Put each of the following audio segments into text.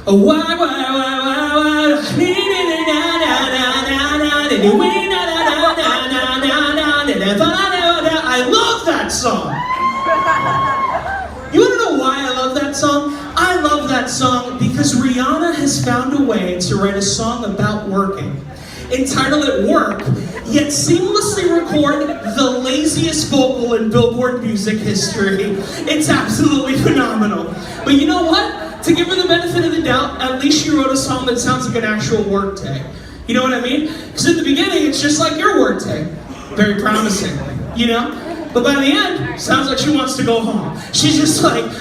Oh, why, I love that song. You want to know why I love that song? I love that song because Rihanna has found a way to write a song about working, entitled it Work, yet seamlessly record the laziest vocal in Billboard music history. It's absolutely phenomenal. But you know what? To give her the benefit of the doubt, at least she wrote a song that sounds like an actual work day. You know what I mean? Because at the beginning, it's just like your work day. Very promisingly, you know? But by the end, sounds like she wants to go home. She's just like, okay,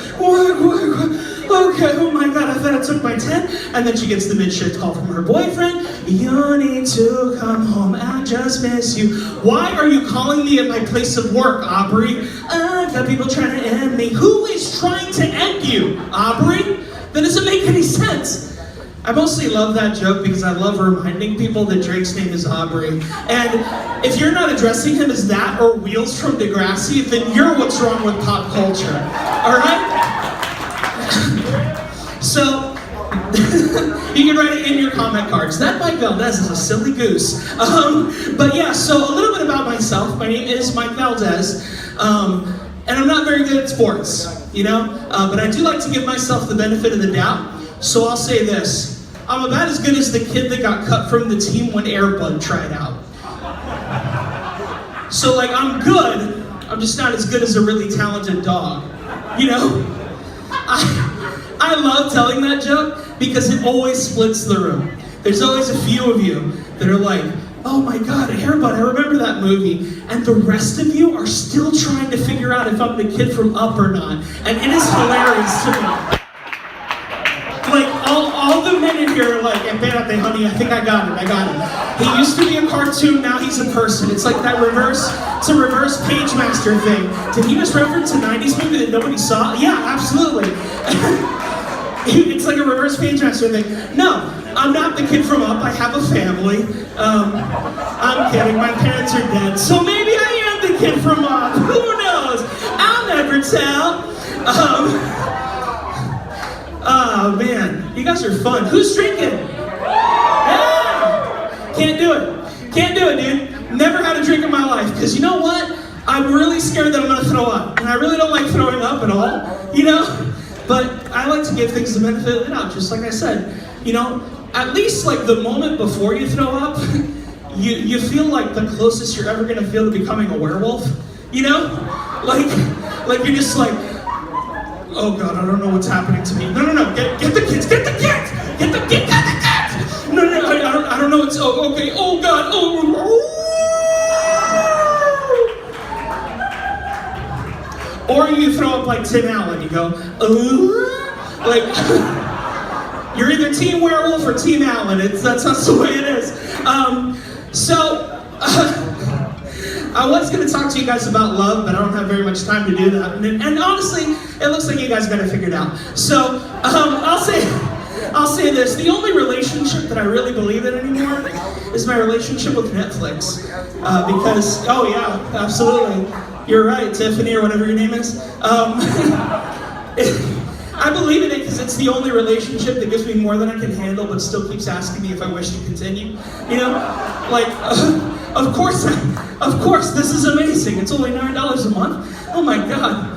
oh my God, I thought I took my 10. And then she gets the mid-shift call from her boyfriend. You need to come home, I just miss you. Why are you calling me at my place of work, Aubrey? I've got people trying to end me. Who is trying to end you, Aubrey? That doesn't make any sense. I mostly love that joke because I love reminding people that Drake's name is Aubrey. And if you're not addressing him as that or Wheels from Degrassi, then you're what's wrong with pop culture. All right? So, you can write it in your comment cards. That Mike Valdes is a silly goose. But yeah, so a little bit about myself. My name is Mike Valdes. And I'm not very good at sports, you know? But I do like to give myself the benefit of the doubt. So I'll say this. I'm about as good as the kid that got cut from the team when Air Bud tried out. So like, I'm good, I'm just not as good as a really talented dog, you know? I love telling that joke because it always splits the room. There's always a few of you that are like, oh my God, Air Bud, I remember that movie. And the rest of you are still trying to figure out if I'm the kid from Up or not. And it is hilarious to me. Like, all the men in here are like, espérate, honey, I think I got it. He used to be a cartoon, now he's a person. It's like that it's a reverse Page Master thing. Did he just reference a 90s movie that nobody saw? Yeah, absolutely. It's like a reverse Page Master thing. No, I'm not the kid from Up, I have a family. I'm kidding, my parents are dead. So maybe I am the kid from Up, who knows? I'll never tell. Oh man, you guys are fun. Who's drinking? Yeah! Can't do it, dude. Never had a drink in my life, because you know what? I'm really scared that I'm gonna throw up. And I really don't like throwing up at all, you know? But I like to give things the benefit of the doubt, just like I said. You know, at least like the moment before you throw up, you feel like the closest you're ever gonna feel to becoming a werewolf, you know? Like you're just like, oh God, I don't know what's happening to me. No, get the kids, get the kids! No, I don't know what's, oh, okay, oh God, oh. Or you throw up like Tim Allen, you go, like, you're either Team Werewolf or Team Allen, that's the way it is. I was going to talk to you guys about love, but I don't have very much time to do that. And honestly, it looks like you guys got it figured out. So I'll say this: the only relationship that I really believe in anymore is my relationship with Netflix. Because, oh yeah, absolutely, you're right, Tiffany or whatever your name is. I believe in it because it's the only relationship that gives me more than I can handle, but still keeps asking me if I wish to continue. You know, like. Of course, this is amazing. It's only $9 a month. Oh my God.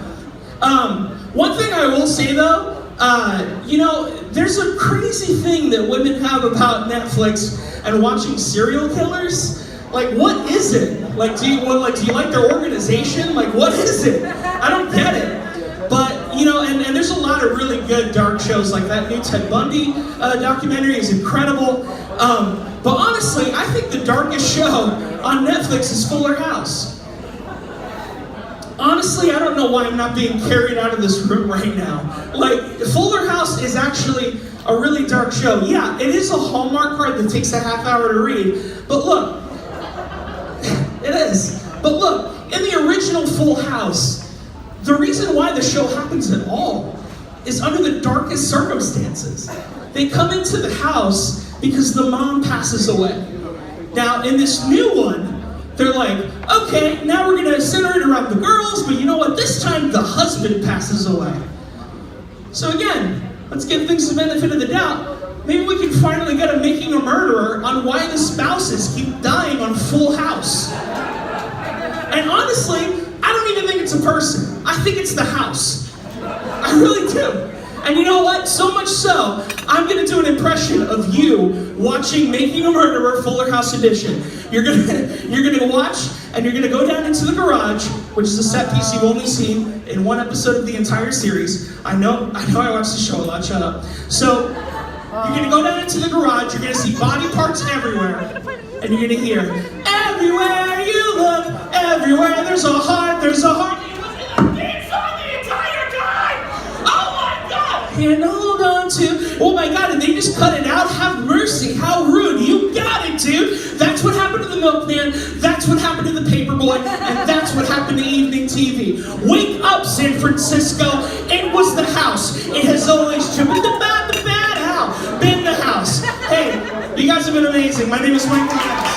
One thing I will say though, you know, there's a crazy thing that women have about Netflix and watching serial killers. Like, what is it? Like, do you like their organization? Like, what is it? I don't get it. But, you know, and there's a lot of really good dark shows, like that new Ted Bundy documentary is incredible. But honestly, I think the darkest show on Netflix is Fuller House. Honestly, I don't know why I'm not being carried out of this room right now. Like, Fuller House is actually a really dark show. Yeah, it is a Hallmark card that takes a half hour to read, but look, it is. But look, in the original Full House, the reason why the show happens at all is under the darkest circumstances. They come into the house because the mom passes away. Now, in this new one, they're like, okay, now we're gonna center it around the girls, but you know what? This time the husband passes away. So again, let's give things the benefit of the doubt. Maybe we can finally get a Making a Murderer on why the spouses keep dying on Full House. And honestly, I don't even think it's a person. I think it's the house. I really do. And you know what? So much so, I'm gonna do an impression of you watching Making a Murderer Fuller House Edition. You're gonna watch, and you're gonna go down into the garage, which is a set piece you've only seen in one episode of the entire series. I know I watch the show a lot, shut up. So, you're gonna go down into the garage, you're gonna see body parts everywhere, and you're gonna hear, everywhere you look, everywhere there's a heart, there's a heart. And hold on to, oh my God, and they just cut it out? Have mercy, how rude, you got it, dude. That's what happened to the milkman, that's what happened to the paperboy, and that's what happened to evening TV. Wake up, San Francisco, it was the house. It has always been the bad how, been the house. Hey, you guys have been amazing. My name is Mike.